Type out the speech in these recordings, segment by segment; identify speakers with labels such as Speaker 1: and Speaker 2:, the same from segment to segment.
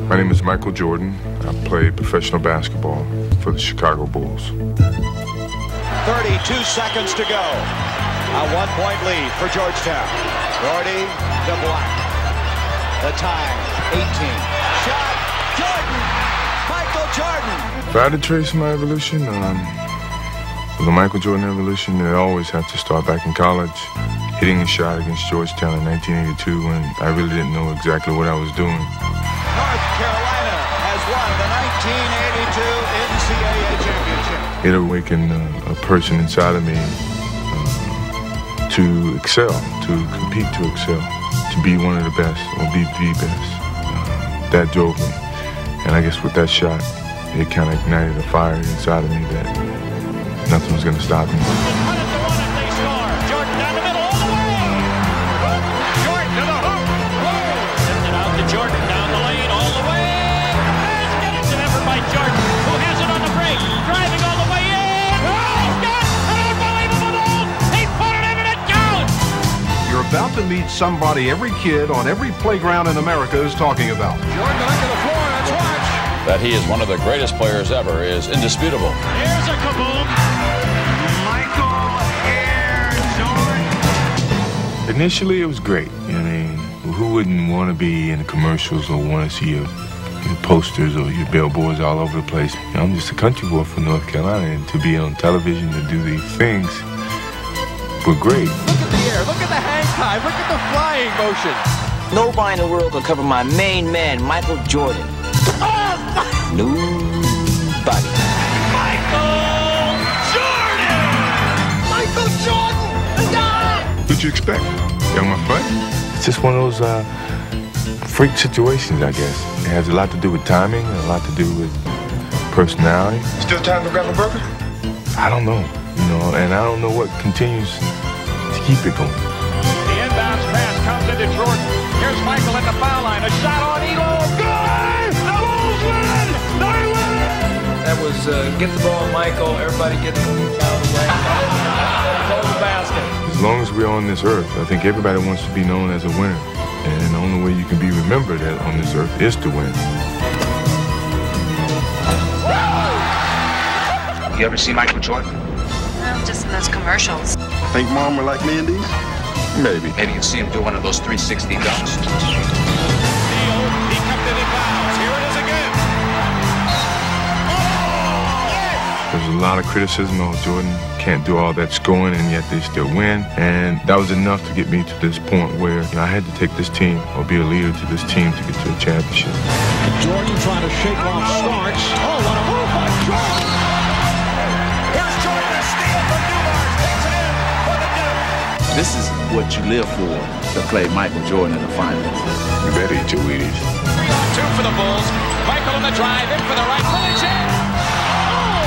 Speaker 1: My name is Michael Jordan. I play professional basketball for the Chicago Bulls.
Speaker 2: 32 seconds to go. A 1-point lead for Georgetown. Gordy to Black. The time, 18. Shot, Jordan! Michael Jordan!
Speaker 1: If I had to trace my evolution, the Michael Jordan evolution, it always had to start back in college. Hitting a shot against Georgetown in 1982 when I really didn't know exactly what I was doing.
Speaker 2: North Carolina has won the 1982 NCAA championship.
Speaker 1: It awakened a person inside of me to excel, to compete, to excel, to be one of the best, or be the best. That drove me. And I guess with that shot, it kind of ignited a fire inside of me that nothing was going to stop me.
Speaker 3: About to meet somebody every kid on every playground in America is talking about.
Speaker 2: Jordan back to the floor, let's watch.
Speaker 4: That he is one of the greatest players ever is indisputable.
Speaker 2: Here's a kaboom. Michael Air Jordan.
Speaker 1: Initially, it was great. I mean, who wouldn't want to be in the commercials or want to see your posters or your billboards all over the place? You know, I'm just a country boy from North Carolina, and to be on television to do these things were great.
Speaker 2: Look at the air, look at the hang time, look at the flying motion.
Speaker 5: Nobody in the world can cover my main man, Michael Jordan. Nobody.
Speaker 2: Michael Jordan! Michael Jordan!
Speaker 1: What'd you expect? Young my butt? It's just one of those freak situations, I guess. It has a lot to do with timing, and a lot to do with personality. Still time to grab a burger? I don't know, and I don't know what continues to keep it going.
Speaker 2: The inbounds pass comes into Jordan. Here's Michael at the foul line. A shot on Elo. Good! The Bulls win! They win!
Speaker 6: That was get the ball, Michael. Everybody get the ball out of the way. Close the basket.
Speaker 1: As long as we're on this earth, I think everybody wants to be known as a winner. And the only way you can be remembered on this earth is to win.
Speaker 7: You ever see Michael Jordan?
Speaker 8: Well, just in those commercials.
Speaker 9: Think Mom would like me in these?
Speaker 1: Maybe.
Speaker 7: Maybe you see him do one of those 360 dunks.
Speaker 2: He kept it in bounds. Here it is again.
Speaker 1: There's a lot of criticism of Jordan. Can't do all that scoring, and yet they still win. And that was enough to get me to this point where I had to take this team or be a leader to this team to get to a championship.
Speaker 2: Jordan trying to shake off Starks. Oh, what a move by Jordan! Here's Jordan to steal from Newmark. Takes it in for the Duke.
Speaker 10: This is what you live for, to play Michael Jordan in the finals.
Speaker 1: You better eat your Wheaties.
Speaker 2: 3-on-2 for the Bulls. Michael on the drive, in for the right. Finish it! Oh,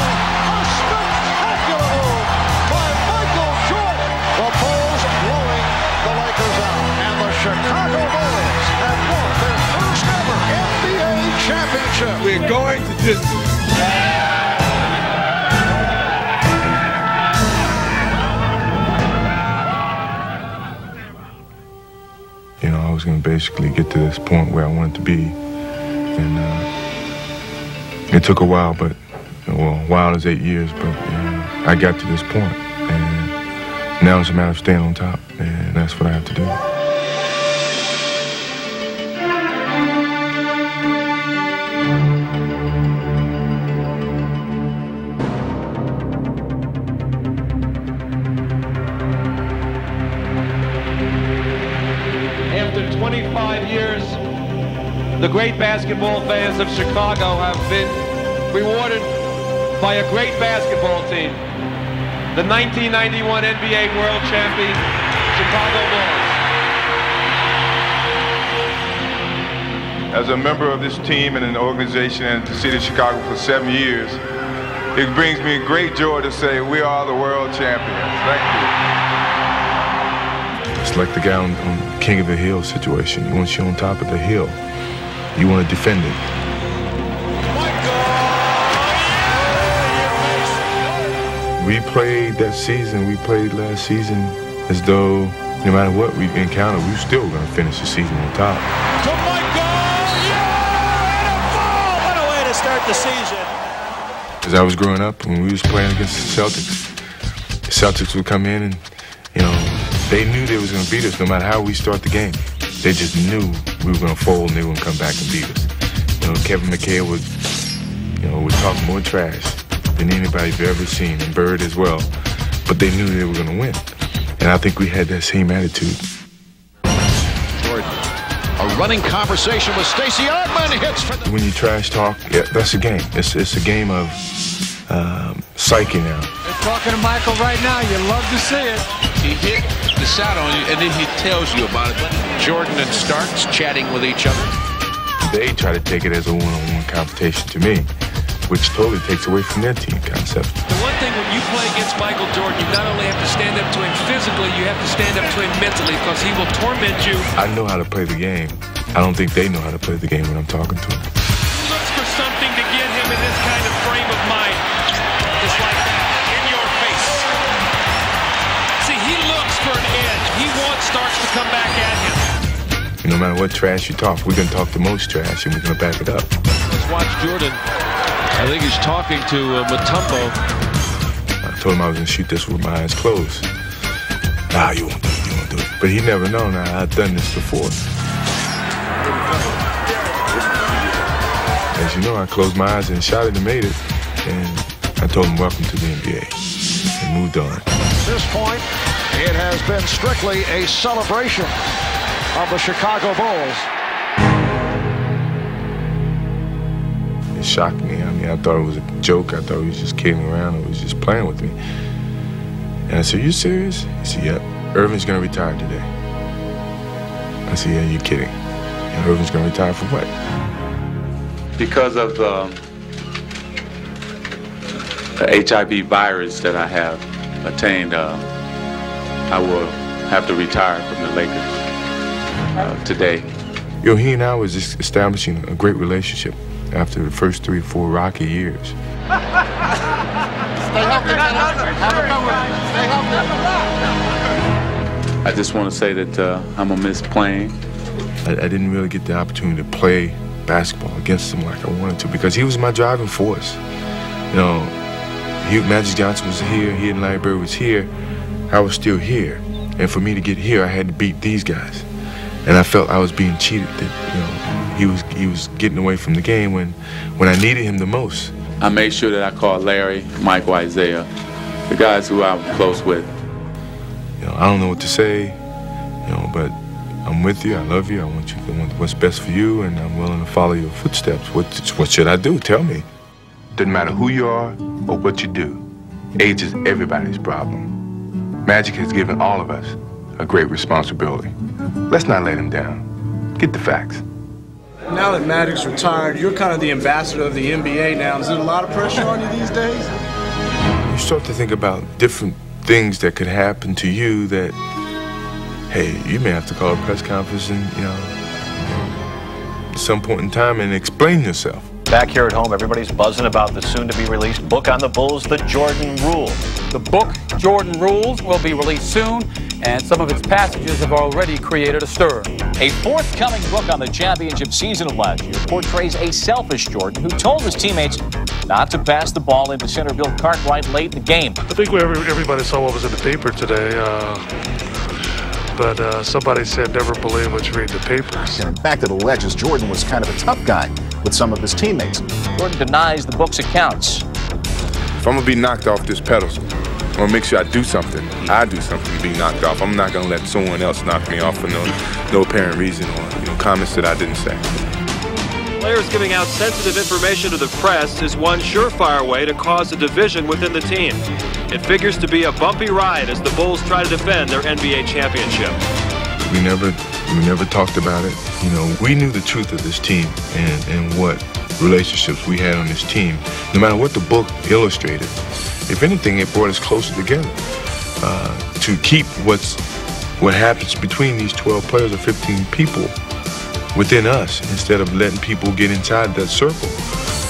Speaker 2: a spectacular move by Michael Jordan. The Bulls blowing the Lakers out. And the Chicago Bulls have won their first ever NBA championship.
Speaker 1: We're going to just... I was going to basically get to this point where I wanted to be. And it took a while, but, a while is 8 years, but I got to this point. And now it's a matter of staying on top, and that's what I have to do.
Speaker 6: After 25 years, the great basketball fans of Chicago have been rewarded by a great basketball team. The 1991 NBA World Champion, Chicago Bulls.
Speaker 1: As a member of this team and an organization and the city of Chicago for 7 years, it brings me great joy to say we are the world champions. Thank you. It's like the guy on King of the Hill situation. Once you're on top of the hill, you want to defend it. We played that season, we played last season as though no matter what we encounter, we're still going to finish the season on top.
Speaker 2: To Michael! Yeah! start the season.
Speaker 1: As I was growing up, when we was playing against the Celtics would come in and, you know, they knew they was going to beat us no matter how we start the game. They just knew we were going to fold and they were going to come back and beat us. You know, Kevin McHale would talk more trash than anybody's ever seen, and Bird as well. But they knew they were going to win. And I think we had that same attitude.
Speaker 2: Jordan, a running conversation with Stacey Augmon hits for the...
Speaker 1: When you trash talk, yeah, that's a game. It's a game of psyche now.
Speaker 11: They're talking to Michael right now. You love to see it.
Speaker 2: He hit the shot on you, and then he tells you about it. Jordan and Starks chatting with each other.
Speaker 1: They try to take it as a one-on-one competition to me, which totally takes away from their team concept.
Speaker 6: The one thing when you play against Michael Jordan, you not only have to stand up to him physically, you have to stand up to him mentally, because he will torment you.
Speaker 1: I know how to play the game. I don't think they know how to play the game when I'm talking to them.
Speaker 6: He looks for something to get him in this kind of frame of mind. Just like that, in your face. See, he looks for an edge. He wants Starks to come back at him.
Speaker 1: No matter what trash you talk, we're going to talk the most trash, and we're going to back it up.
Speaker 6: Let's watch Jordan. I think he's talking to Mutombo.
Speaker 1: I told him I was going to shoot this with my eyes closed. Ah, you won't do it, you won't do it. But he never known I'd done this before. As you know, I closed my eyes and shot it and made it. And I told him, welcome to the NBA. And moved on.
Speaker 2: At this point, it has been strictly a celebration of the Chicago Bulls.
Speaker 1: It shocked me. I mean, I thought it was a joke. I thought he was just kidding around. Or was just playing with me. And I said, you serious? He said, yep. Irvin's going to retire today. I said, yeah, you're kidding. And Irvin's going to retire for what?
Speaker 10: Because of the HIV virus that I have attained, I will have to retire from the Lakers today.
Speaker 1: You know, he and I was just establishing a great relationship after the first 3 or 4 rocky years.
Speaker 2: Stay healthy. Have a good one. Stay healthy.
Speaker 10: I just want to say that I'm going to miss playing.
Speaker 1: I didn't really get the opportunity to play basketball against him like I wanted to because he was my driving force. You know, Magic Johnson was here, he and Larry Bird was here. I was still here. And for me to get here, I had to beat these guys. And I felt I was being cheated, that, you know, he was getting away from the game when I needed him the most.
Speaker 10: I made sure that I called Larry, Michael, Isaiah, the guys who I'm close with.
Speaker 1: You know, I don't know what to say, you know, but I'm with you, I love you, I want what's best for you, and I'm willing to follow your footsteps. What should I do? Tell me. Doesn't matter who you are or what you do. Age is everybody's problem. Magic has given all of us a great responsibility. Let's not let him down. Get the facts.
Speaker 12: Now that Magic's retired, you're kind of the ambassador of the NBA now. Is there a lot of pressure on you these days?
Speaker 1: You start to think about different things that could happen to you that, hey, you may have to call a press conference and, you know, at some point in time and explain yourself.
Speaker 13: Back here at home, everybody's buzzing about the soon-to-be-released book on the Bulls, The Jordan Rule.
Speaker 14: The book, Jordan Rules, will be released soon, and some of its passages have already created a stir.
Speaker 15: A forthcoming book on the championship season of last year portrays a selfish Jordan who told his teammates not to pass the ball into center Bill Cartwright late in the game.
Speaker 16: I think everybody saw what was in the paper today. But somebody said never believe what you read in the papers.
Speaker 17: And in fact, it alleges Jordan was kind of a tough guy with some of his teammates.
Speaker 15: Jordan denies the book's accounts.
Speaker 1: If I'm going to be knocked off this pedestal, I'm going to make sure I do something to be knocked off. I'm not going to let someone else knock me off for no apparent reason or comments that I didn't say.
Speaker 6: Players giving out sensitive information to the press is one surefire way to cause a division within the team. It figures to be a bumpy ride as the Bulls try to defend their NBA championship.
Speaker 1: We never talked about it. You know, we knew the truth of this team and what relationships we had on this team. No matter what the book illustrated, if anything, it brought us closer together to keep what happens between these 12 players or 15 people within us instead of letting people get inside that circle.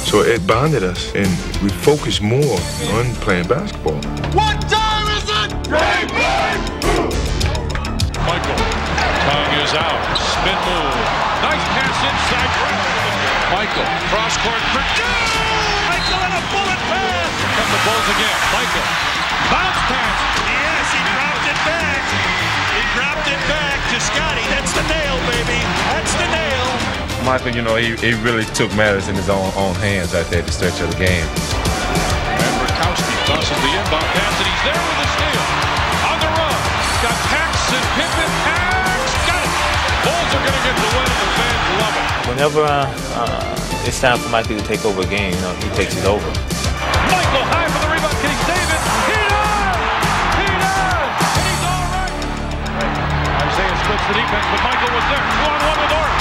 Speaker 1: So it bonded us, and we focused more on playing basketball.
Speaker 2: What time is it? Game time!
Speaker 18: Michael, tongue is out, spin move, nice pass inside.
Speaker 2: Michael, cross-court for Michael and a bullet pass. Here come the Bulls again. Michael, bounce pass. Yes, he dropped it back. He dropped it back to Scotty. That's the nail, baby. That's the nail.
Speaker 1: Michael, you know, he really took matters in his own hands out there at the stretch of the game.
Speaker 2: And Rakowski tosses the inbound pass, and he's there with the steal. On the run. Got Pax and Pippen. Pax got it. Bulls are going to get the win, and the fans love it.
Speaker 18: Whenever it's time for Michael to take over a game, you know, he takes it over.
Speaker 2: Michael high for the rebound. Can he save it? He does! He does! And he's all right. Isaiah splits the defense, but Michael was there. 2-on-1 with Orton.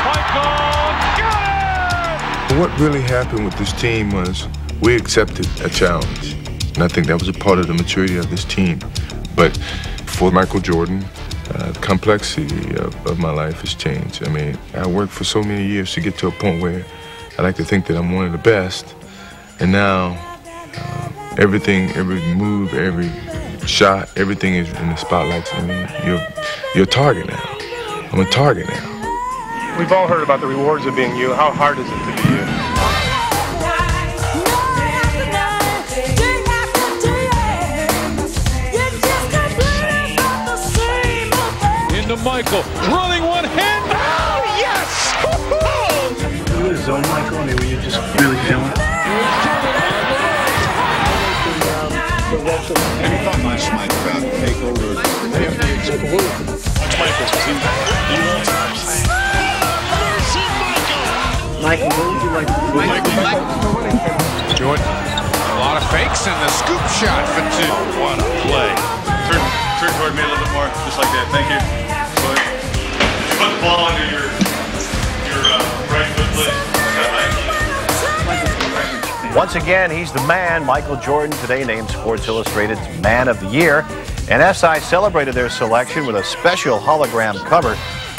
Speaker 2: Michael got it!
Speaker 1: What really happened with this team was we accepted a challenge. And I think that was a part of the maturity of this team. But for Michael Jordan, the complexity of my life has changed. I mean, I worked for so many years to get to a point where I like to think that I'm one of the best. And now, everything, every move, every shot, everything is in the spotlights. I mean, you're a target now. I'm a target now.
Speaker 19: We've all heard about the rewards of being you. How hard is it to be you?
Speaker 2: Into Michael, running one hand. Oh, yes!
Speaker 12: You a zone, Michael? I mean, were you just really feeling it?
Speaker 20: Anytime I smite about take over. Watch Michael.
Speaker 12: Michael, what would you like to do?
Speaker 20: Michael.
Speaker 2: Jordan. A lot of fakes and the scoop shot for two. What a play.
Speaker 10: Turn toward me a little bit more, just like that. Thank you. Put the ball under your right foot, please.
Speaker 13: Once again, he's the man. Michael Jordan, today named Sports Illustrated's Man of the Year. And SI celebrated their selection with a special hologram cover.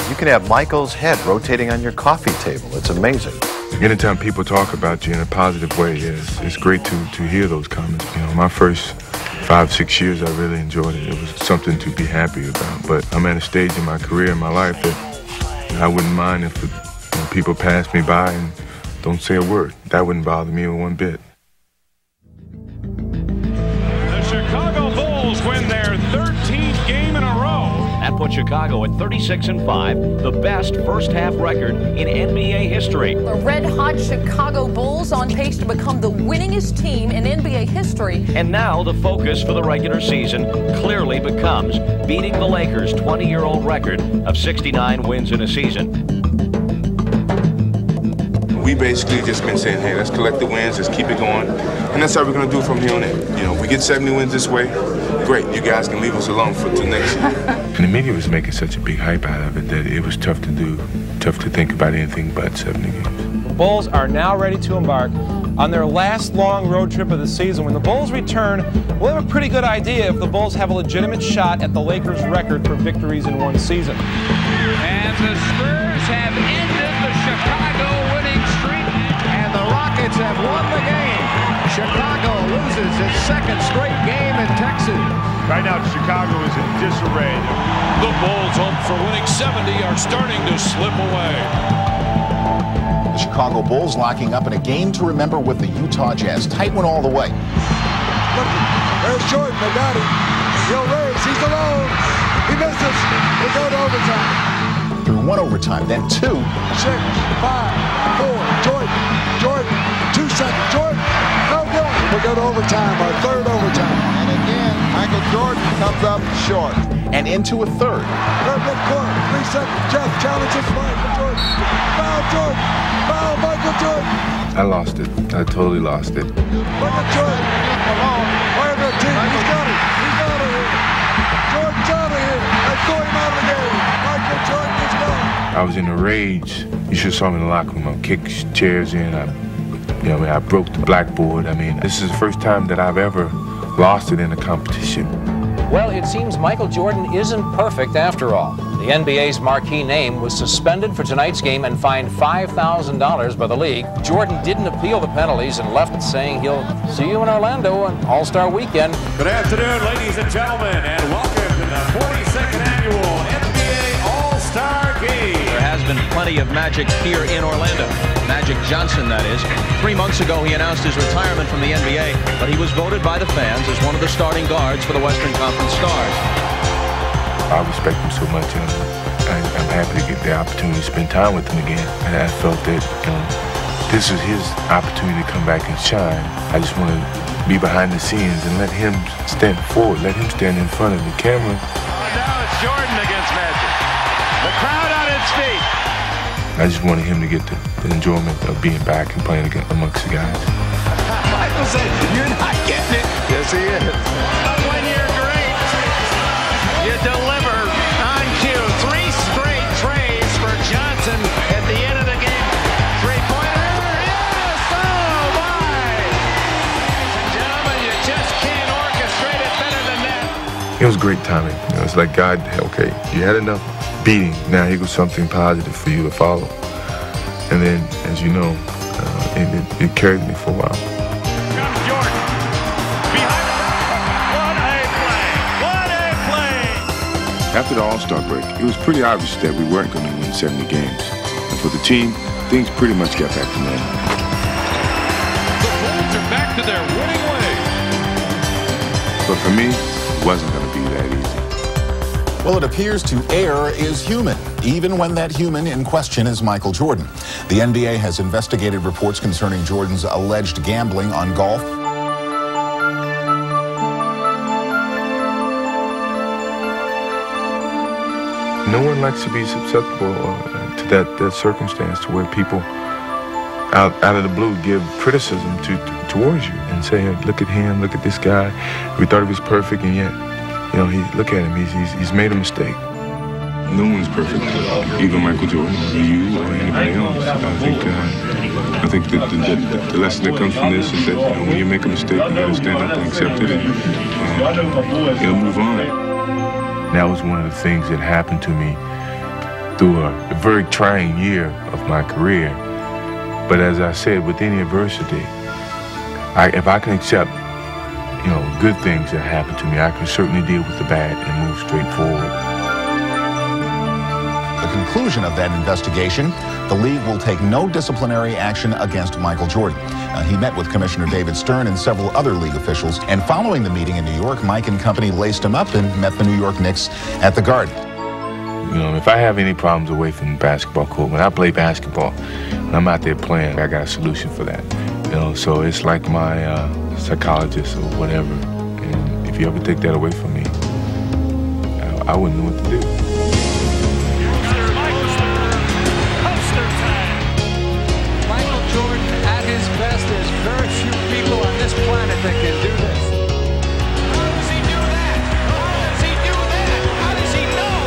Speaker 13: You can have Michael's head rotating on your coffee table. It's amazing.
Speaker 1: Anytime people talk about you in a positive way, it's great to hear those comments. You know, my first 5-6 years, I really enjoyed it. It was something to be happy about. But I'm at a stage in my career, in my life, that I wouldn't mind if people pass me by and don't say a word. That wouldn't bother me one bit.
Speaker 2: The Chicago Bulls win their 13th game in a row.
Speaker 15: That puts Chicago at 36-5, the best first-half record in NBA history.
Speaker 21: The red-hot Chicago Bulls on pace to become the winningest team in NBA history.
Speaker 15: And now the focus for the regular season clearly becomes beating the Lakers' 20-year-old record of 69 wins in a season.
Speaker 1: We basically just been saying, hey, let's collect the wins, let's keep it going. And that's how we're going to do it from here on in. You know, if we get 70 wins this way, great. You guys can leave us alone for till next year. And the media was making such a big hype out of it that it was tough to do, tough to think about anything but 70 games.
Speaker 22: The Bulls are now ready to embark on their last long road trip of the season. When the Bulls return, we'll have a pretty good idea if the Bulls have a legitimate shot at the Lakers' record for victories in one season.
Speaker 2: And the Spurs have ended the Chicago winning streak, and the Rockets have won the game. Chicago loses its second straight game in Texas.
Speaker 23: Right now, Chicago is in disarray.
Speaker 2: The Bulls' hopes for winning 70 are starting to slip away.
Speaker 17: The Chicago Bulls locking up in a game to remember with the Utah Jazz. Tight one all the way.
Speaker 24: Look, there's Jordan. They got him. He'll raise. He's alone. He misses. They go to overtime.
Speaker 17: Through one overtime, then two.
Speaker 24: 6, 5, 4. Jordan. 2 seconds. Jordan. No good. We go to overtime. Our third overtime.
Speaker 20: And again, Michael Jordan comes up short.
Speaker 17: And into a third.
Speaker 24: Third midcourt. 3 seconds. Jeff challenges Michael Jordan. Foul Jordan. Foul Michael Jordan.
Speaker 1: I lost it. I totally lost it.
Speaker 24: Look at Jordan. Alone. Where's the team? He's got it. He's out of here. Jordan's out of here. They throw him out of the game. Michael Jordan is gone.
Speaker 1: I was in a rage. You should have saw me in the locker room. I kicked chairs in. I broke the blackboard. I mean, this is the first time that I've ever lost it in a competition.
Speaker 25: Well, it seems Michael Jordan isn't perfect after all. The NBA's marquee name was suspended for tonight's game and fined $5,000 by the league. Jordan didn't appeal the penalties and left saying he'll see you in Orlando on All-Star Weekend.
Speaker 26: Good afternoon, ladies and gentlemen, and welcome to the 42nd annual NBA All-Star Game.
Speaker 15: There has been
Speaker 3: plenty of Magic here in Orlando. Magic Johnson, that is. 3 months ago, he announced his retirement from the NBA, but he was voted by the fans as one of the starting guards for the Western Conference Stars.
Speaker 1: I respect him so much, and I'm happy to get the opportunity to spend time with him again. And I felt that, this is his opportunity to come back and shine. I just want to be behind the scenes and let him stand forward, let him stand in front of the camera.
Speaker 2: Now it's Jordan against Magic. The crowd on its feet.
Speaker 1: I just wanted him to get the enjoyment of being back and playing amongst the guys.
Speaker 2: Michael said, "You're not getting it." Yes, he is. But when you're great, you deliver on cue. 3 straight trays for Johnson at the end of the game. 3-pointer. Yes! Oh, my! Ladies and gentlemen, you just can't orchestrate it better than that.
Speaker 1: It was great timing. It's like God, okay, you had enough beating. Now here goes something positive for you to follow. And then, as you know, it carried me for a while.
Speaker 2: Comes Jordan. Behind the back. What a play! What a play!
Speaker 20: After the All-Star break, it was pretty obvious that we weren't going to win 70 games. And for the team, things pretty much got back to normal.
Speaker 2: The Bulls are back to their winning ways.
Speaker 20: But for me, it wasn't going to be that easy.
Speaker 17: Well, it appears to err is human, even when that human in question is Michael Jordan. The NBA has investigated reports concerning Jordan's alleged gambling on golf.
Speaker 1: No one likes to be susceptible to that circumstance, to where people out of the blue give criticism towards you and say, hey, look at him, look at this guy. We thought he was perfect, and yet, look at him. He's made a mistake.
Speaker 20: No one's perfect, even Michael Jordan, or you, or anybody else. I think that the lesson that comes from this is that when you make a mistake, you got to stand up and accept it and move on.
Speaker 1: That was one of the things that happened to me through a very trying year of my career. But as I said, with any adversity, if I can accept good things that happen to me, I can certainly deal with the bad and move straight forward.
Speaker 17: The conclusion of that investigation, the league will take no disciplinary action against Michael Jordan. He met with Commissioner David Stern and several other league officials, and following the meeting in New York, Mike and company laced him up and met the New York Knicks at the Garden.
Speaker 1: If I have any problems away from the basketball court, when I play basketball, when I'm out there playing, I got a solution for that. So it's like my psychologist or whatever. And if you ever take that away from me, I wouldn't know what to do.
Speaker 11: Michael Jordan at his best. There's very few people on this planet that can do this.
Speaker 2: How does he do that? How does he do that? How does he know?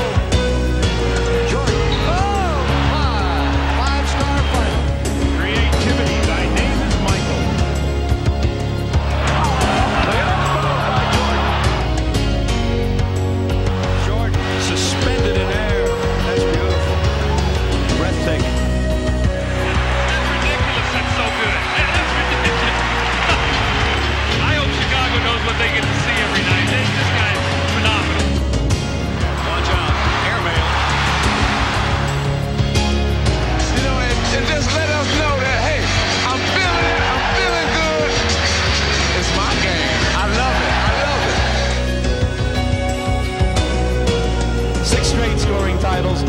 Speaker 2: Jordan. Oh, my. 5-star final. Creativity. Thy name is Michael. Jordan suspended in air. That's beautiful. Breathtaking. That's ridiculous. That's so good. That's ridiculous. I hope Chicago knows what they get to see every night. This guy's phenomenal. Watch out. Airmail. And just let us know that, hey, I'm feeling it. I'm feeling good. It's my game. I love it. I love it.
Speaker 22: 6 straight scoring titles,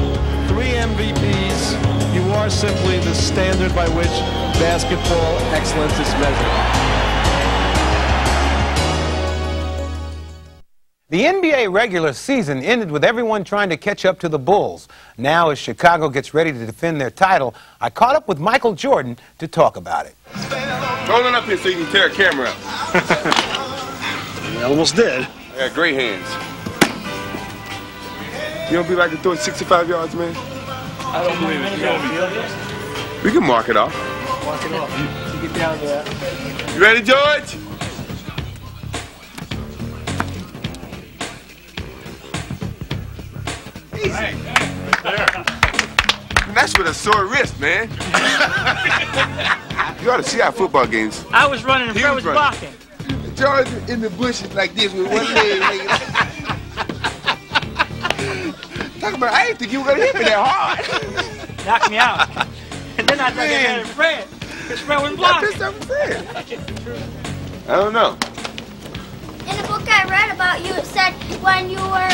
Speaker 22: 3 MVPs. You are simply the standard by which basketball excellence is measured. The NBA regular season ended with everyone trying to catch up to the Bulls. Now, as Chicago gets ready to defend their title, I caught up with Michael Jordan to talk about it.
Speaker 20: Hold it up here so you can tear a camera out.
Speaker 12: You almost did.
Speaker 20: I got great hands. You don't be like to throw it 65 yards, man?
Speaker 12: I don't believe it. You got to feel this.
Speaker 20: We can mark it off.
Speaker 12: Mark it off. You get down to that.
Speaker 20: You ready, George? Easy. And that's with a sore wrist, man. You ought to see our football games.
Speaker 4: I was running and Fred was blocking.
Speaker 20: George in the bushes like this with one leg. Talk about, I didn't think you were going to hit me that hard.
Speaker 4: knocked me out. And then I thought I had Fred. Because Fred was blocking.
Speaker 1: I don't know.
Speaker 5: In the book I read about you, it said when you were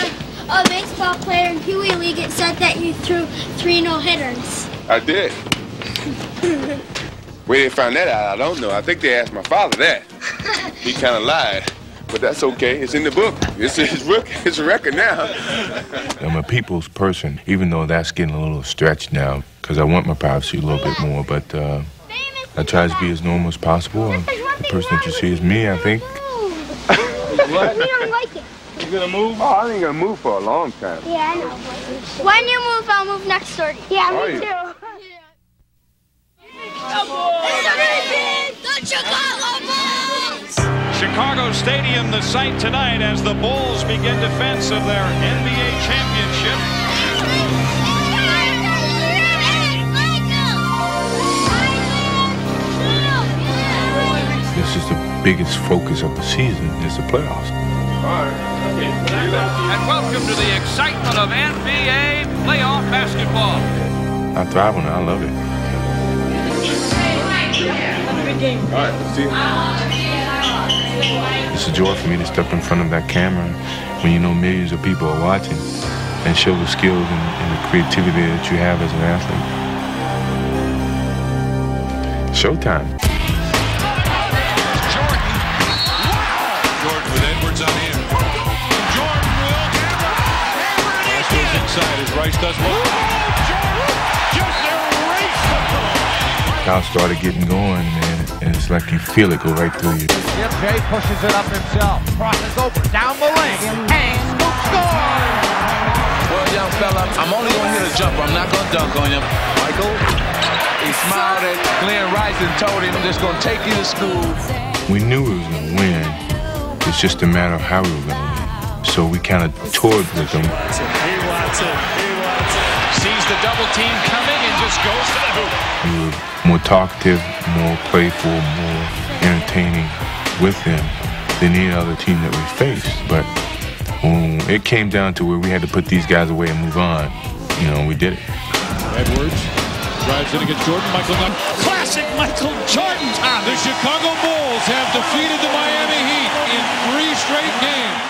Speaker 5: a baseball player in Pee Wee League, it said that you threw 3 no-hitters.
Speaker 1: I did. Where they found that out, I don't know. I think they asked my father that. He kind of lied. But that's okay. It's in the book. It's a record now. I'm a people's person, even though that's getting a little stretched now, because I want my privacy a little bit more. But I try to be as normal as possible. The person that you see is me, I think.
Speaker 5: What? We don't like it.
Speaker 1: You gonna move? Oh, I ain't gonna move for a long time.
Speaker 5: Yeah, I know. When you move, I'll move next door. Yeah, me too. The Chicago Bulls!
Speaker 26: Chicago Stadium, the site tonight as the Bulls begin defense of their NBA championship.
Speaker 1: This is the biggest focus of the season, is the playoffs.
Speaker 26: And welcome to the excitement of NBA playoff basketball.
Speaker 1: I thrive on it. I love it. All right, let's see. It's a joy for me to step in front of that camera when you know millions of people are watching and show the skills and the creativity that you have as an athlete. Showtime.
Speaker 26: Jordan with Edwards on him. Jordan will hammer it. Goes inside as Rice does well. Just erased the ball.
Speaker 1: Kyle started getting going, man, and it's like you feel it go right through you.
Speaker 2: Yep, Jay pushes it up himself. Crosses over, down the lane. Hangs, scores!
Speaker 7: Well, young fella, I'm only going to hit a jumper. I'm not going to dunk on him. Michael, he smiled at Glenn Rice and told him, I'm just going to take you to school.
Speaker 1: We knew we was going to win. It's just a matter of how we were going to win. So we kind of toured with them.
Speaker 26: He wants it. Sees the double team coming and just goes to the hoop.
Speaker 1: We were more talkative, more playful, more entertaining with them than any other team that we faced. But when it came down to where we had to put these guys away and move on, you know, we did it.
Speaker 26: Edwards drives in against Jordan. Classic Michael Jordan time. The Chicago Bulls have defeated the Miami Heat in 3 straight games.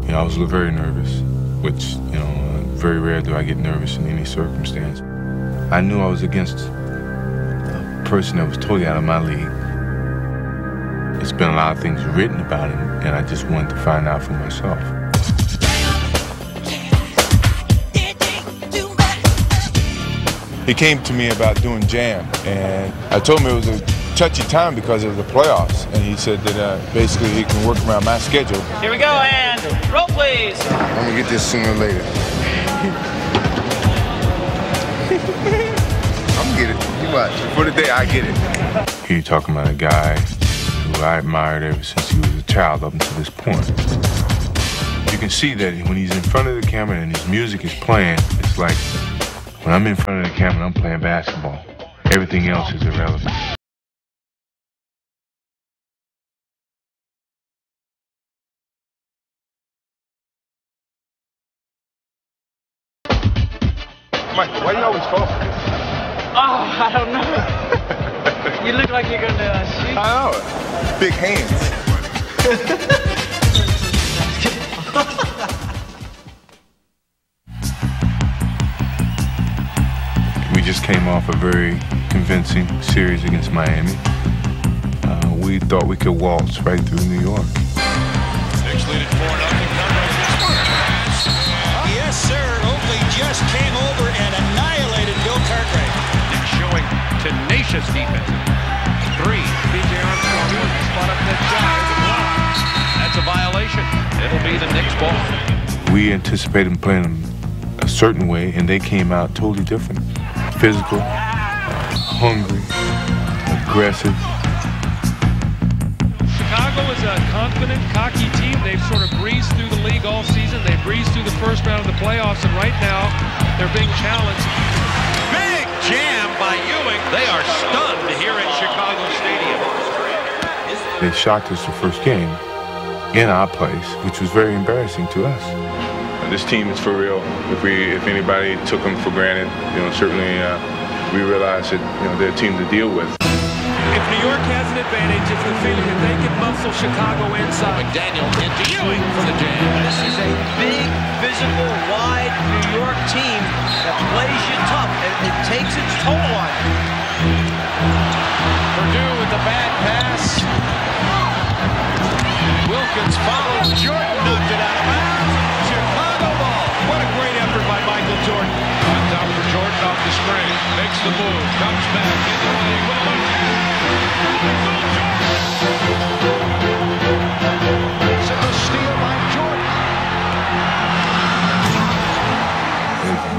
Speaker 1: You know, I was very nervous, which, you know, very rare do I get nervous in any circumstance. I knew I was against a person that was totally out of my league. There's been a lot of things written about him, and I just wanted to find out for myself. He came to me about doing jam, and I told him it was a touchy time because of the playoffs, and he said that basically he can work around my schedule.
Speaker 4: Here we go, and roll, please.
Speaker 1: I'm gonna get this sooner or later. I'm gonna get it. You watch. For the day, I get it. You're talking about a guy who I admired ever since he was a child up until this point. You can see that when he's in front of the camera and his music is playing, it's like when I'm in front of the camera, I'm playing basketball. Everything else is irrelevant. Mike, why you always fall?
Speaker 4: Oh, I don't know. You look like you're going to shoot.
Speaker 1: I know. Big hands. We just came off a very convincing series against Miami. We thought we could waltz right through New York.
Speaker 26: Knicks lead at 4-0.
Speaker 2: Yes, sir. Oakley just came over and annihilated Bill Cartwright.
Speaker 26: Knicks showing tenacious defense. 3. P.J. Armstrong spot up that shot. That's a violation. It'll be the Knicks ball.
Speaker 1: We anticipated them playing them a certain way, and they came out totally different. Physical, hungry, aggressive.
Speaker 6: Chicago is a confident, cocky team. They've sort of breezed through the league all season. They breezed through the first round of the playoffs, and right now they're being challenged.
Speaker 26: Big jam by Ewing. They are stunned here at Chicago Stadium.
Speaker 1: They shocked us the first game in our place, which was very embarrassing to us. This team is for real. If anybody took them for granted, certainly we realize that they're a team to deal with.
Speaker 6: If New York has an advantage, it's the feeling that they can muscle Chicago inside.
Speaker 3: McDaniel into Ewing for the jam.
Speaker 8: This is a big, physical, wide New York team that plays you tough, and it takes its toll on you.
Speaker 3: Purdue with the bad pass. Wilkins follows. Jordan knocked it out of bounds. Chicago ball.
Speaker 6: What a great effort by Michael Jordan.
Speaker 26: On top for Jordan off the screen. Makes the move. Comes back in the lane with a look.
Speaker 2: It's a steal by Jordan.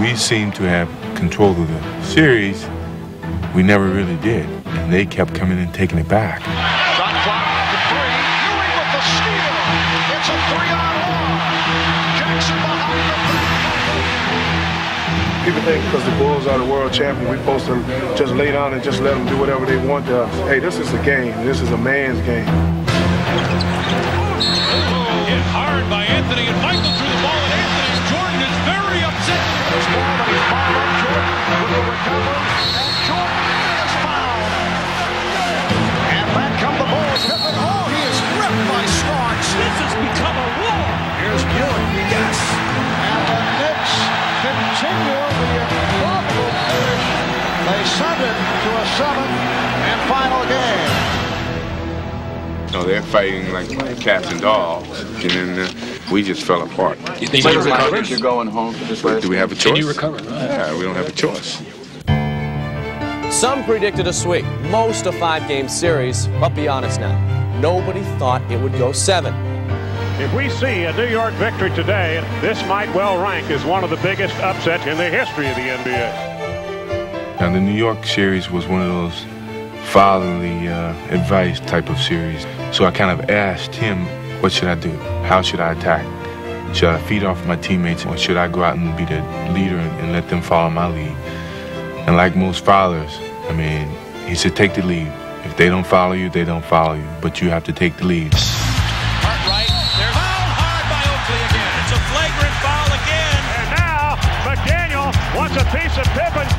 Speaker 1: We seem to have control of the series. We never really did, and they kept coming and taking it back.
Speaker 2: Shot clock to 3. Ewing with the steal. It's a 3-on-1. Jackson behind the back.
Speaker 12: People think because the Bulls are the world champion, we're supposed to just lay down and just let them do whatever they want to us. Hey, this is a game. This is a man's game.
Speaker 26: Hit hard by Anthony, and Michael threw the ball at Anthony, and Jordan is very upset.
Speaker 2: This ball that he's fouled on Jordan with the recovery, and Jordan is fouled. And back come the Bulls. Pippen, oh, he is ripped by Starks.
Speaker 26: This has become a war.
Speaker 2: Here's Ewing, yes. And the Knicks continue the improbable finish. They send it to a 7th and final game.
Speaker 1: They're fighting like cats and dogs, and then we just fell apart.
Speaker 3: You think you recovered? You're going home for this race?
Speaker 1: Do we have a choice?
Speaker 3: Can you recover?
Speaker 1: Yeah, we don't have a choice.
Speaker 9: Some predicted a sweep, most a 5-game series, but be honest now, nobody thought it would go 7.
Speaker 23: If we see a New York victory today, this might well rank as one of the biggest upsets in the history of the NBA.
Speaker 1: Now, the New York series was one of those fatherly advice type of series. So I kind of asked him, what should I do? How should I attack? Should I feed off my teammates, or should I go out and be the leader and let them follow my lead? And like most fathers, I mean, he said, take the lead. If they don't follow you, they don't follow you. But you have to take the lead.
Speaker 26: Cartwright, they're fouled hard by Oakley again. It's a flagrant foul again.
Speaker 23: And now, McDaniel wants a piece of Pippen.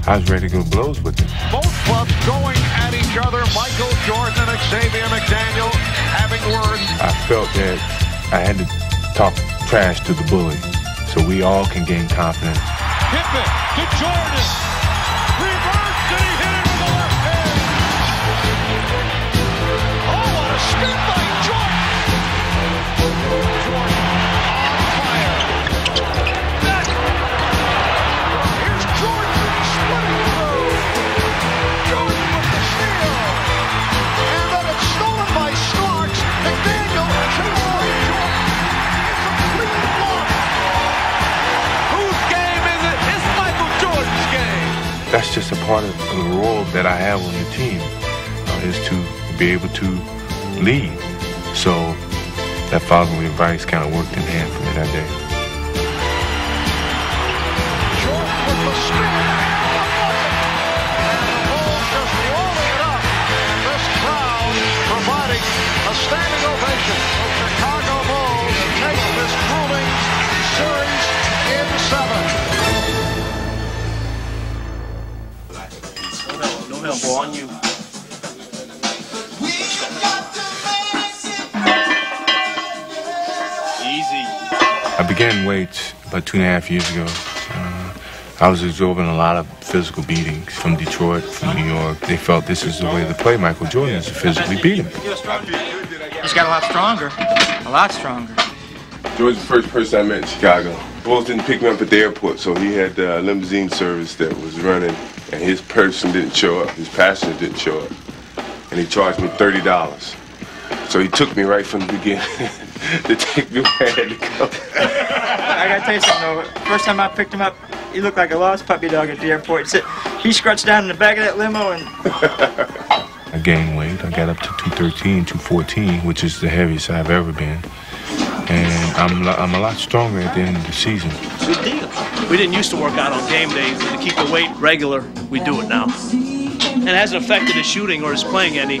Speaker 1: I was ready to go blows with him.
Speaker 2: Both clubs going at each other. Michael Jordan and Xavier McDaniel having words.
Speaker 1: I felt that I had to talk trash to the bully so we all can gain confidence.
Speaker 26: Pippen to Jordan. Reverse, and he hit it with the left hand.
Speaker 2: Oh, what a spin by Jordan. Jordan on fire. Here's Jordan splitting through. Jordan with the steal. And then it's stolen by Starks. McDaniel takes away Jordan. It's a clean block.
Speaker 26: Whose game is it? It's Michael Jordan's game.
Speaker 1: That's just a part of the role that I have on the team, is to be able to lead. So that fatherly advice kind of worked in hand for me that day.
Speaker 2: Jordan with the spin. And the Bulls just rolling it up. And this crowd providing a standing ovation. The Chicago Bulls take this grueling series in 7.
Speaker 8: No elbow on you. Easy.
Speaker 1: I began weights about 2.5 years ago. I was absorbing a lot of physical beatings from Detroit, from New York. They felt this is the way to play Michael Jordan, is to physically beat him.
Speaker 8: He's got a lot stronger. A lot stronger.
Speaker 1: George's the first person I met in Chicago. Bulls didn't pick me up at the airport, so he had a limousine service that was running, and his person didn't show up, his passenger didn't show up, and he charged me $30. So he took me right from the beginning to take me where I had to go.
Speaker 8: I gotta tell you something though. First time I picked him up, he looked like a lost puppy dog at the airport. He scratched down in the back of that limo and...
Speaker 1: I gained weight. I got up to 213, 214, which is the heaviest I've ever been. And I'm a lot stronger at the end of the season.
Speaker 8: Good deal.
Speaker 14: We didn't used to work out on game days, but to keep the weight regular, we do it now. And it hasn't affected his shooting or his playing any.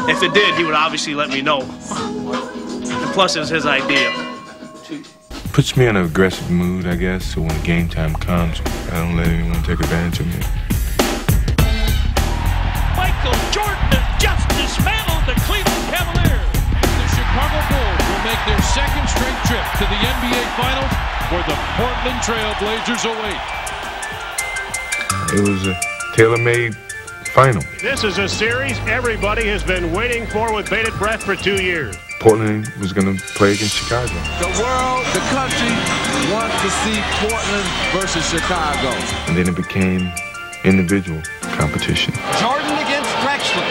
Speaker 14: If it did, he would obviously let me know. And plus, it was his idea.
Speaker 1: Puts me in an aggressive mood, I guess, so when game time comes, I don't let anyone take advantage of me.
Speaker 26: Michael Jordan has just dismantled the Cleveland Cavaliers. And the Chicago Bulls will make their second straight trip to the NBA Finals, where the Portland Trail Blazers await.
Speaker 1: It was a tailor-made final.
Speaker 23: This is a series everybody has been waiting for with bated breath for 2 years.
Speaker 1: Portland was going to play against Chicago.
Speaker 7: The world, the country wants to see Portland versus Chicago.
Speaker 1: And then it became individual competition.
Speaker 11: Jordan against Drexler.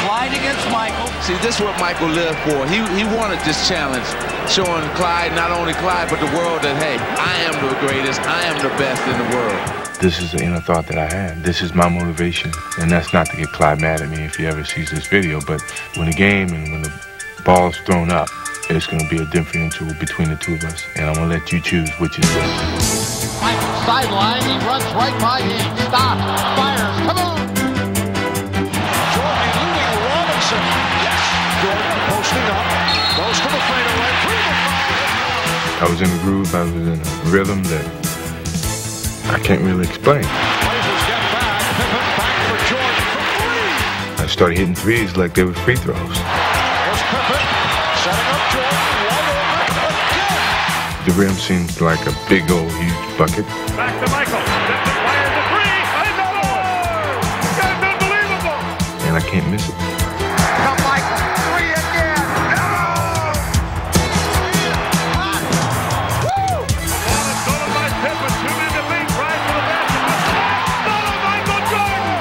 Speaker 11: Clyde against Michael.
Speaker 7: See, this is what Michael lived for. He wanted this challenge, showing Clyde, not only Clyde, but the world that, hey, I am the greatest, I am the best in the world.
Speaker 1: This is the inner thought that I have. This is my motivation. And that's not to get Clyde mad at me if he ever sees this video, but when the game and when the ball's thrown up, it's going to be a differential between the two of us. And I'm going to let you choose which is this.
Speaker 11: Michael sideline, he runs right by him. Stops, fires, come on! Jordan eluding Robinson. Yes, Jordan posting up. Goes to the fadeaway.
Speaker 1: I was in a groove, I was in a rhythm that I can't really explain.
Speaker 23: Blazers get back. Pippen back for Jordan for three.
Speaker 1: I started hitting threes like they were free throws.
Speaker 23: Here's Pippen setting up Jordan. Wide open again.
Speaker 1: The rim seems like a big old huge bucket.
Speaker 23: Back to Michael. Pippen fires a three. Another one. That's unbelievable.
Speaker 1: And I can't miss it.
Speaker 11: Come Michael, three again.
Speaker 23: Stolen by Pippen. 2 men to beat. Right for the basket. Stolen Michael Jordan.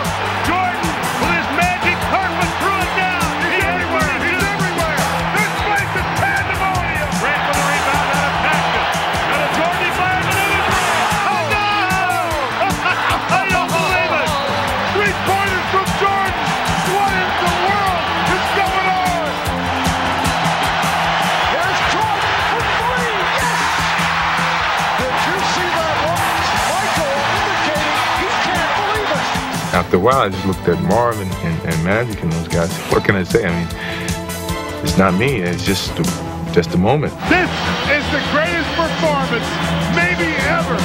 Speaker 23: Jordan with his magic carpet threw it down. He's everywhere. He's everywhere. This place is pandemonium. Ran for the rebound out of Paxton. And a Jordan fires another three. Oh, no! I don't believe it. 3-pointers from Jordan. What in the world is going on? Here's Jordan for three. Yes! Did you see that one? Michael indicating he can't believe it.
Speaker 1: After a while, I just looked at Marvin and Magic and those guys. What can I say? I mean, it's not me. It's just the moment.
Speaker 23: This is the greatest performance, maybe ever,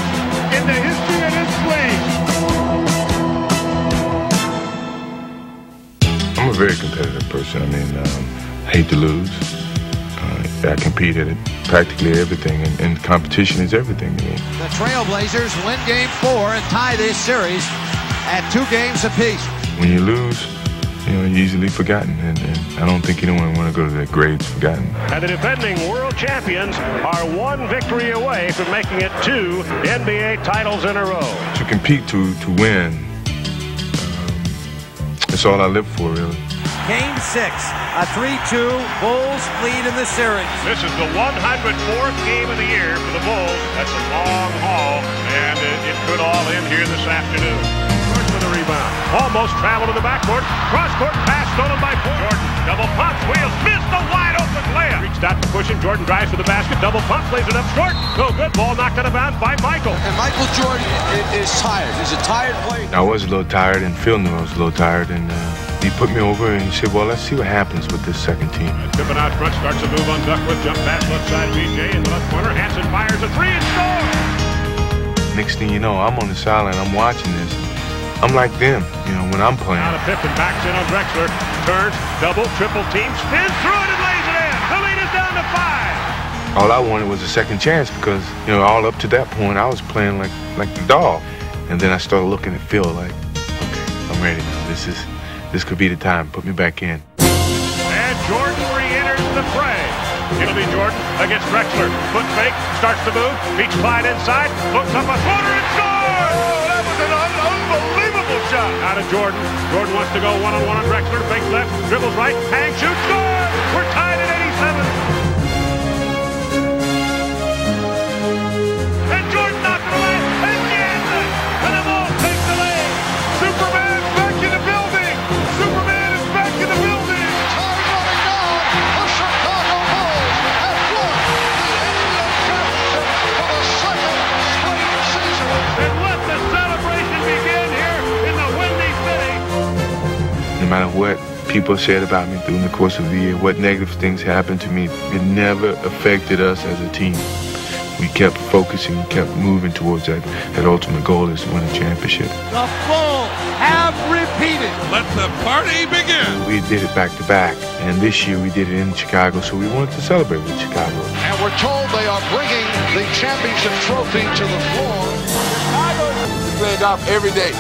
Speaker 23: in the history of this league.
Speaker 1: I'm a very competitive person. I mean, I hate to lose. I compete at practically everything, and competition is everything to me.
Speaker 11: The Trailblazers win game 4 and tie this series at 2 games apiece.
Speaker 1: When you lose, you know, you're easily forgotten, and I don't think anyone want to go to their graves forgotten.
Speaker 23: And the defending world champions are 1 victory away from making it 2 NBA titles in a row.
Speaker 1: To compete, to win, that's all I live for, really.
Speaker 11: Game 6, a 3-2 Bulls lead in the series.
Speaker 23: This is the 104th game of the year for the Bulls. That's a long haul, and it could all end here this afternoon. First with a rebound. Almost traveled to the backcourt. Cross-court pass stolen by Jordan. Double pump, Wheels missed the wide-open layup. Reached out to push him. Jordan drives to the basket. Double pump, lays it up short. No good. Ball knocked out of bounds by Michael.
Speaker 11: And Michael Jordan is tired. He's a tired player.
Speaker 1: I was a little tired, and Phil knew I was a little tired, and he put me over and he said, well, let's see what happens with this second team.
Speaker 23: Pippen out front, starts a move on Duckworth. Jump pass left side, BJ in the left corner. Hansen fires a three and scores.
Speaker 1: Next thing you know, I'm on the sideline, I'm watching this. I'm like them, you know, when I'm playing.
Speaker 23: Out of Pippen, backs in on Drexler. Turns, double, triple team, spins through it and lays it in. The lead is down to 5.
Speaker 1: All I wanted was a second chance because, you know, all up to that point, I was playing like the dog. And then I started looking at Phil like, okay, I'm ready now. This could be the time. Put me back in.
Speaker 23: And Jordan re-enters the fray. It'll be Jordan against Drexler. Foot fake, starts to move, beats Clyde inside, hooks up a floater and scores! Oh, that was an unbelievable shot. Out of Jordan. Jordan wants to go one-on-one on Drexler. Fakes left, dribbles right, hang, shoots, scores! We're tied at 87. And Jordan knocks it away again! And the Bulls take the lead. Superman's back in the building. Superman is back in the building. Time running down. The Chicago Bulls have won the NBA championship for the second straight season. And let the celebration begin here in the Windy City.
Speaker 1: No matter what people said about me during the course of the year, what negative things happened to me, it never affected us as a team. we kept focusing, kept moving towards that ultimate goal is to win a championship.
Speaker 23: The Bulls have repeated. Let the party begin.
Speaker 1: We did it back to back, and this year we did it in Chicago, so we wanted to celebrate with Chicago.
Speaker 23: And we're told they are bringing the championship trophy to the floor.
Speaker 10: Chicago is playing golf every day.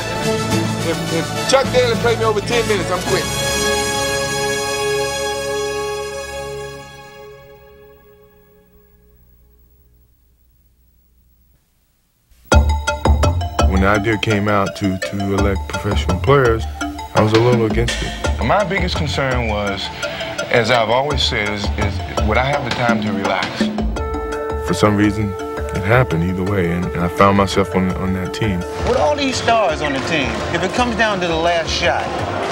Speaker 10: If Chuck Daly played me over 10 minutes, I'm quitting.
Speaker 1: When the idea came out to elect professional players, I was a little against it. My biggest concern was, as I've always said, is would I have the time to relax? For some reason, it happened either way, and I found myself on that team.
Speaker 13: With all these stars on the team, if it comes down to the last shot,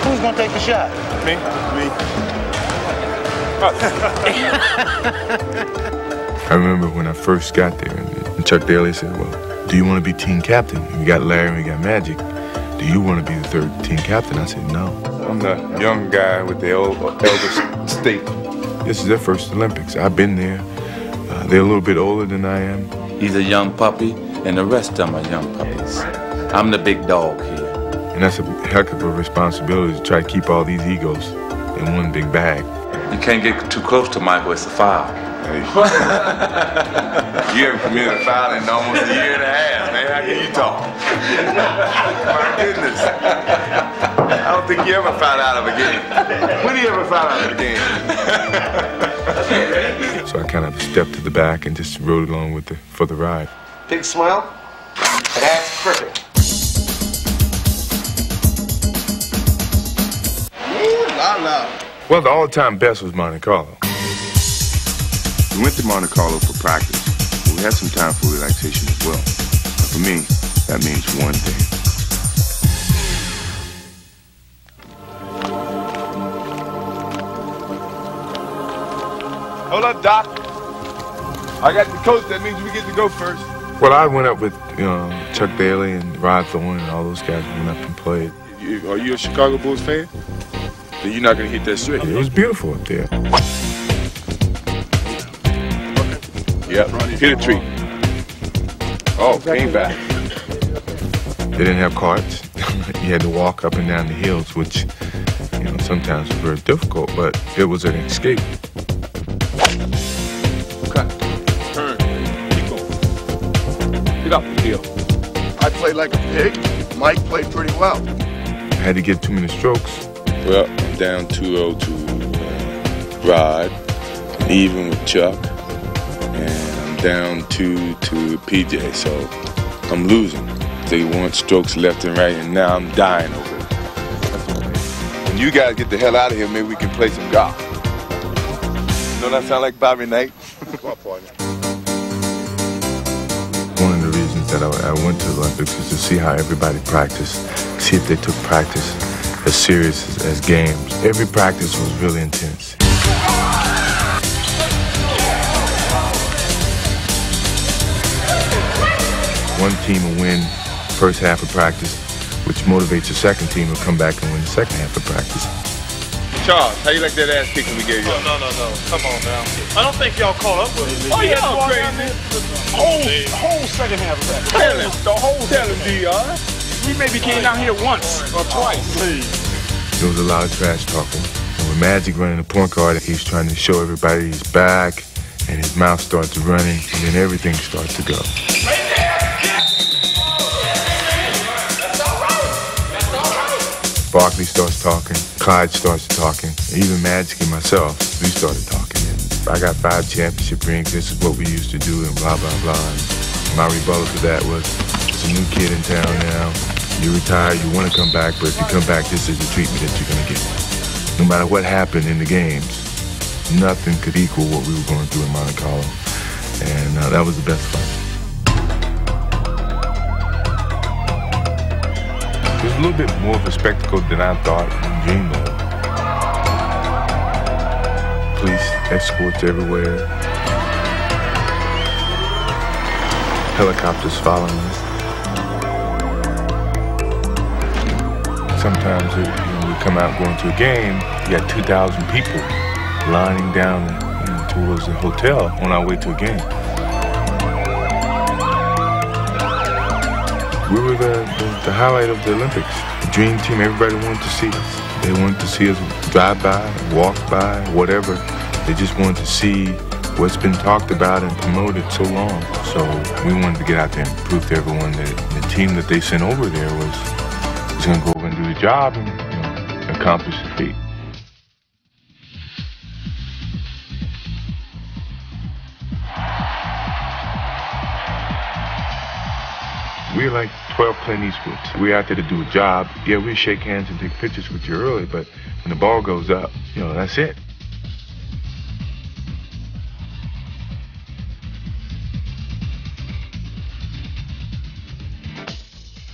Speaker 13: who's going to take the shot?
Speaker 10: Me.
Speaker 1: I remember when I first got there, and Chuck Daly said, well, do you want to be team captain? And we got Larry and we got Magic. Do you want to be the third team captain? I said, no. I'm the young guy with the elder state. This is their first Olympics. I've been there. They're a little bit older than I am.
Speaker 16: He's a young puppy, and the rest of them are young puppies. I'm the big dog here.
Speaker 1: And that's a heck of a responsibility to try to keep all these egos in one big bag.
Speaker 16: You can't get too close to Michael, it's a foul.
Speaker 1: Hey. You haven't committed a foul in almost a year and a half, man. How can you talk? My goodness. I don't think you ever fouled out of a game. When do you ever foul out of a game? So I kind of stepped to the back and just rode along for the ride.
Speaker 13: Big smile. That's perfect. Ooh, la la.
Speaker 1: Well, the all-time best was Monte Carlo. We went to Monte Carlo for practice, but we had some time for relaxation as well. And for me, that means one thing.
Speaker 10: Hold up, Doc. I got the coach. That means we get to go first.
Speaker 1: Well, I went up with Chuck Daly and Rod Thorne and all those guys went up and played.
Speaker 10: Are you a Chicago Bulls fan? Then you're not going to hit that straight.
Speaker 1: It was beautiful up there.
Speaker 10: Yep, hit a tree. Oh, came back.
Speaker 1: They didn't have carts. You had to walk up and down the hills, which, sometimes was very difficult, but it was an escape.
Speaker 10: Cut. Turn. Keep going. Get up the hill.
Speaker 12: I played like a pig. Mike played pretty well.
Speaker 1: I had to get too many strokes.
Speaker 20: Well, I'm down 2-0 to Rod, and even with Chuck. And I'm down 2 to PJ, so I'm losing. They want strokes left and right, and now I'm dying over it.
Speaker 10: When you guys get the hell out of here, maybe we can play some golf. Don't that sound like Bobby Knight?
Speaker 1: One of the reasons that I went to the Olympics was to see how everybody practiced, see if they took practice as serious as games. Every practice was really intense. One team will win first half of practice, which motivates the second team to come back and win the second half of practice.
Speaker 10: Charles, how you like that ass kicking we gave you?
Speaker 14: Oh, no. Come on now. I don't think y'all caught up with it.
Speaker 10: Oh, y'all crazy.
Speaker 14: The whole second half of that.
Speaker 10: Tell him, DR.
Speaker 14: We maybe came down here once or twice.
Speaker 10: Please.
Speaker 1: There was a lot of trash talking. And with Magic running the point guard, he was trying to show everybody he's back, and his mouth starts running, and then everything starts to go. Barkley starts talking, Clyde starts talking, even Magic and myself, we started talking. And I got 5 championship rings, this is what we used to do, and blah, blah, blah. And my rebuttal to that was, there's a new kid in town now, you retire, you want to come back, but if you come back, this is the treatment that you're going to get. No matter what happened in the games, nothing could equal what we were going through in Monte Carlo. And that was the best fun. It was a little bit more of a spectacle than I thought and dreamed of. Police escorts everywhere. Helicopters following us. Sometimes we come out going to a game, you got 2,000 people lining down towards the hotel on our way to a game. We were the highlight of the Olympics. The dream team, everybody wanted to see us. They wanted to see us drive by, walk by, whatever. They just wanted to see what's been talked about and promoted so long. So we wanted to get out there and prove to everyone that the team that they sent over there was going to go over and do the job and accomplish the feat. We're like 12 Clint Eastwoods. We're out there to do a job. Yeah, we shake hands and take pictures with you early, but when the ball goes up, that's it.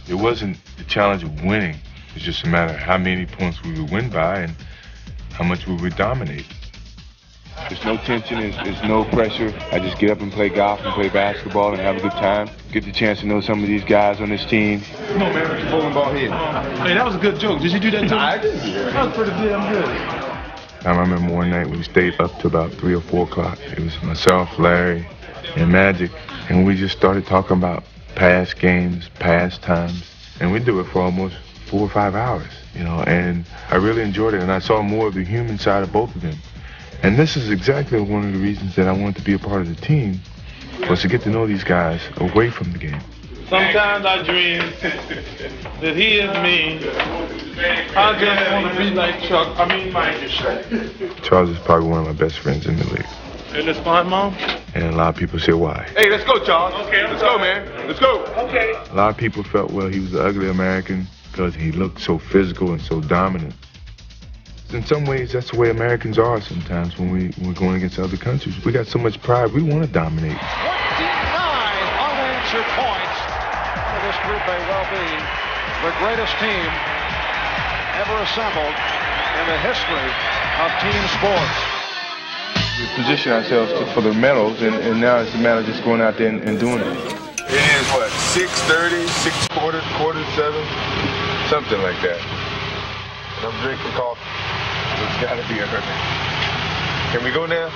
Speaker 1: It wasn't the challenge of winning. It's just a matter of how many points we would win by and how much we would dominate. There's no tension, there's no pressure. I just get up and play golf and play basketball and have a good time. Get the chance to know some of these guys on this team.
Speaker 12: Come on, man, put your bowling ball here. Hey, that was a good joke. Did you do that too? I did. That was pretty damn good.
Speaker 1: I remember one night we stayed up to about 3 or 4 o'clock. It was myself, Larry, and Magic, and we just started talking about past games, past times, and we do it for almost 4 or 5 hours, and I really enjoyed it, and I saw more of the human side of both of them. And this is exactly one of the reasons that I wanted to be a part of the team, was to get to know these guys away from the game.
Speaker 15: Sometimes I dream that he is me. I just want to be like Chuck. Mike.
Speaker 1: Charles is probably one of my best friends in the league.
Speaker 15: And it's fine, Mom?
Speaker 1: And a lot of people say why.
Speaker 10: Hey, let's go, Charles. Okay, let's go, man. Let's go.
Speaker 15: Okay.
Speaker 1: A lot of people felt, well, he was the ugly American because he looked so physical and so dominant. In some ways, that's the way Americans are sometimes when we're going against other countries. We got so much pride, we want to dominate.
Speaker 11: 29 unanswered points. This group may well be the greatest team ever assembled in the history of team sports.
Speaker 1: We position ourselves for the medals, and now it's a matter of just going out there and doing it.
Speaker 10: It is what, 6:30, 6:15, 6:45, something like that. And I'm drinking coffee. It's gotta be a hurry. Can we go now?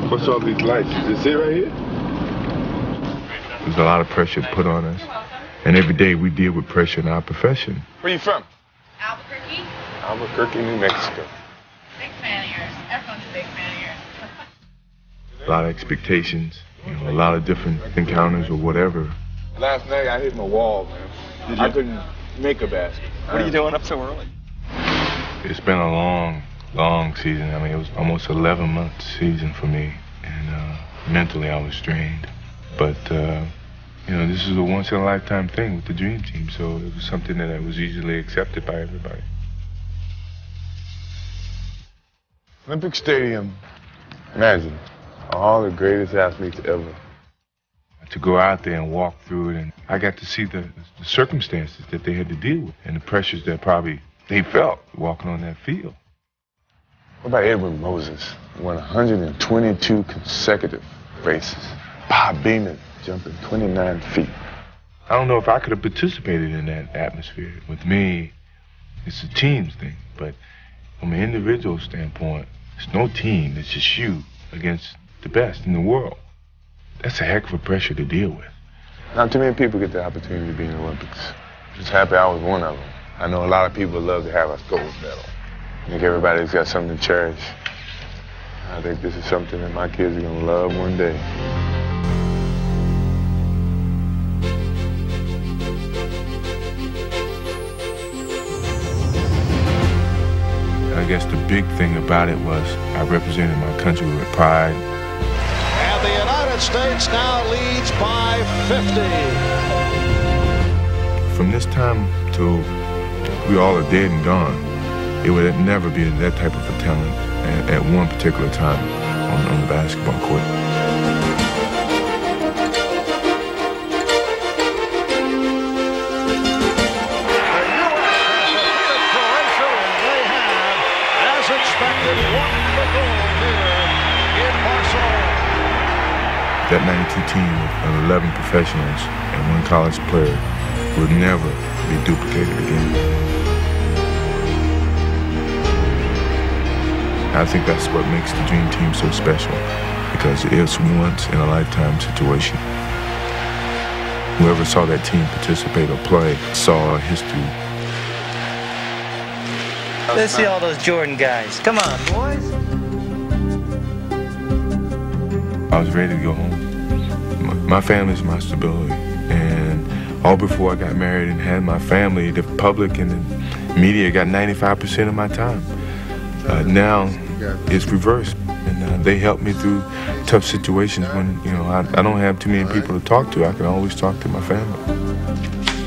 Speaker 1: What's all these lights? Is this it right here? There's a lot of pressure put on us. And every day we deal with pressure in our profession.
Speaker 10: Where you from?
Speaker 5: Albuquerque.
Speaker 10: Albuquerque, New Mexico.
Speaker 5: Big fan of yours. Everyone's a big fan of yours.
Speaker 1: A lot of expectations, a lot of different encounters or whatever.
Speaker 10: Last night I hit my wall, man. I couldn't make a basket.
Speaker 8: What are you doing up so early?
Speaker 1: It's been a long, long season. I mean, it was almost 11-month season for me. And mentally I was strained. But, this is a once-in-a-lifetime thing with the Dream Team. So it was something that was easily accepted by everybody.
Speaker 10: Olympic Stadium, imagine, all the greatest athletes ever.
Speaker 1: To go out there and walk through it, and I got to see the circumstances that they had to deal with and the pressures that probably they felt walking on that field.
Speaker 10: What about Edwin Moses? He won 122 consecutive races. Bob Beamon jumping 29 feet.
Speaker 1: I don't know if I could have participated in that atmosphere. With me, it's a team's thing, but from an individual standpoint, it's no team, it's just you against the best in the world. That's a heck of a pressure to deal with.
Speaker 10: Not too many people get the opportunity to be in the Olympics. I'm just happy I was one of them. I know a lot of people love to have a gold medal. I think everybody's got something to cherish. I think this is something that my kids are gonna love one day.
Speaker 1: I guess the big thing about it was I represented my country with pride.
Speaker 11: And the United States now leads by 50.
Speaker 1: From this time till we all are dead and gone, it would never be that type of a talent at one particular time on the basketball court. That 92 team of 11 professionals and one college player would never be duplicated again. I think that's what makes the Dream Team so special, because it's once in a lifetime situation. Whoever saw that team participate or play saw history.
Speaker 13: Let's see all those Jordan guys. Come on, boys.
Speaker 1: I was ready to go home. My family's my stability. And all before I got married and had my family, the public and the media got 95% of my time. Now it's reversed. And they help me through tough situations when, you know, I don't have too many people to talk to. I can always talk to my family.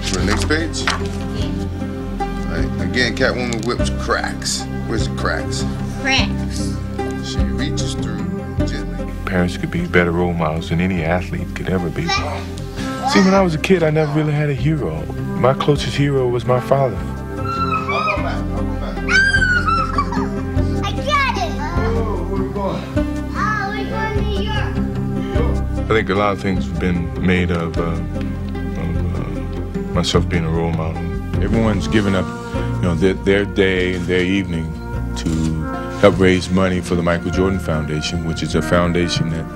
Speaker 17: For the next page? All right. Again, Catwoman whips cracks. Where's the cracks?
Speaker 5: Cracks.
Speaker 17: She reaches through gently.
Speaker 1: Parents could be better role models than any athlete could ever be. See, when I was a kid, I never really had a hero. My closest hero was my father. I think a lot of things have been made of myself being a role model.
Speaker 20: Everyone's given up, you know, their day and their evening to help raise money for the Michael Jordan Foundation, which is a foundation that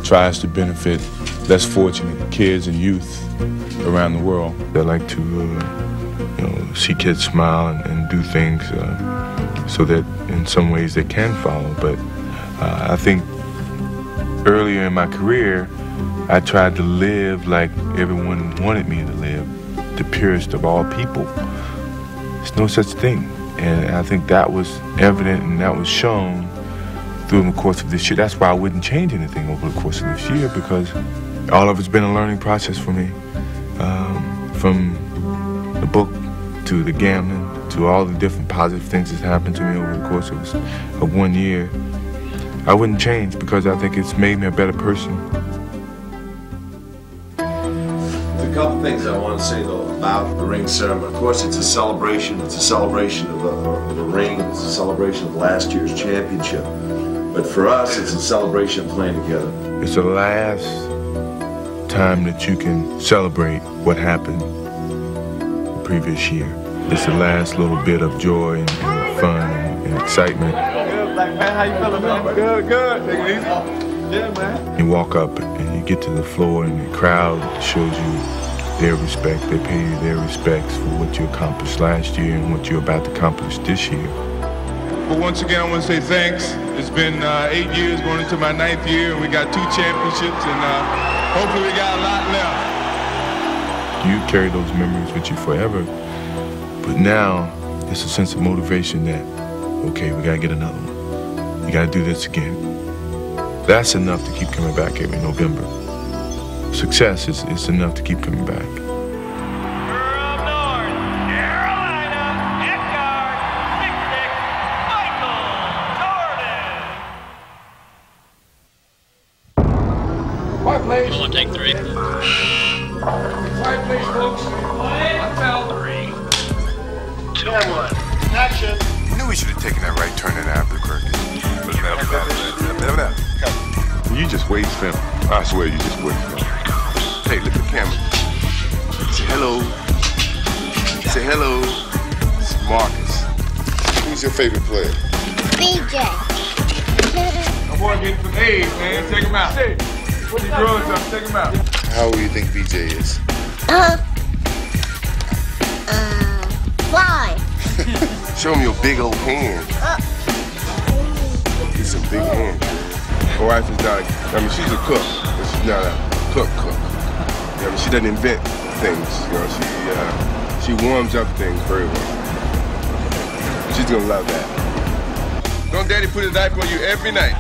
Speaker 20: tries to benefit less fortunate kids and youth around the world.
Speaker 1: I like to, you know, see kids smile and do things so that in some ways they can follow. But I think earlier in my career, I tried to live like everyone wanted me to live, the purest of all people. There's no such thing. And I think that was evident and that was shown through the course of this year. That's why I wouldn't change anything over the course of this year, because all of it's been a learning process for me. From the book to the gambling to all the different positive things that's happened to me over the course of 1 year. I wouldn't change because I think it's made me a better person.
Speaker 18: A couple things I want to say though about the ring ceremony. Of course, it's a celebration. It's a celebration of a ring. It's a celebration of last year's championship. But for us, it's a celebration of playing together.
Speaker 1: It's the last time that you can celebrate what happened the previous year. It's the last little bit of joy and fun and excitement.
Speaker 15: Good, black man. How you feeling, man? Good, good. Take it easy. Yeah, man.
Speaker 1: You walk up and you get to the floor and the crowd shows you their respect. They pay you their respects for what you accomplished last year and what you're about to accomplish this year.
Speaker 20: But once again, I want to say thanks. It's been 8 years going into my 9th year, and we got 2 championships, and hopefully we got a lot left.
Speaker 1: You carry those memories with you forever, but now it's a sense of motivation that, okay, we gotta get another one. You gotta do this again. That's enough to keep coming back every November. Success is enough to keep coming back.
Speaker 15: White place.
Speaker 2: We'll take 3.
Speaker 15: White place, folks.
Speaker 2: 3, 2, 1.
Speaker 15: Action.
Speaker 17: You knew we should have taken that right turn in Albuquerque. Never.
Speaker 10: You just wait for him. I swear you just wait for him.
Speaker 17: Hey, look at the camera. Say hello. Say hello. It's Marcus. Who's your favorite player?
Speaker 5: BJ.
Speaker 15: My boy getting some A's, man. Check him out. What you growing up? Check him out.
Speaker 17: How old do you think BJ is?
Speaker 5: 5.
Speaker 17: Show him your big old hand. Get some big hands.
Speaker 10: My wife is not, she's a cook, but she's not a cook. You know, she doesn't invent things, you know, she warms up things very well. She's gonna love that. Don't Daddy put his diaper on you every night?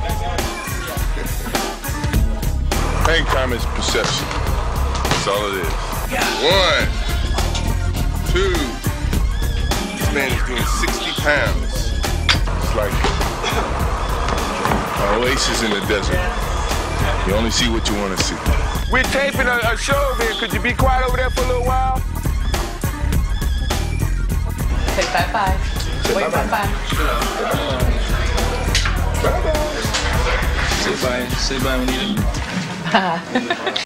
Speaker 10: Hang time is perception. That's all it is. 1, 2. This man is doing 60 pounds. It's like an oasis in the desert. You only see what you want to see.
Speaker 15: We're taping a show here. Could you be quiet over there for a little while?
Speaker 19: Say bye-bye. Wait, bye-bye.
Speaker 15: Bye-bye.
Speaker 7: Say bye when you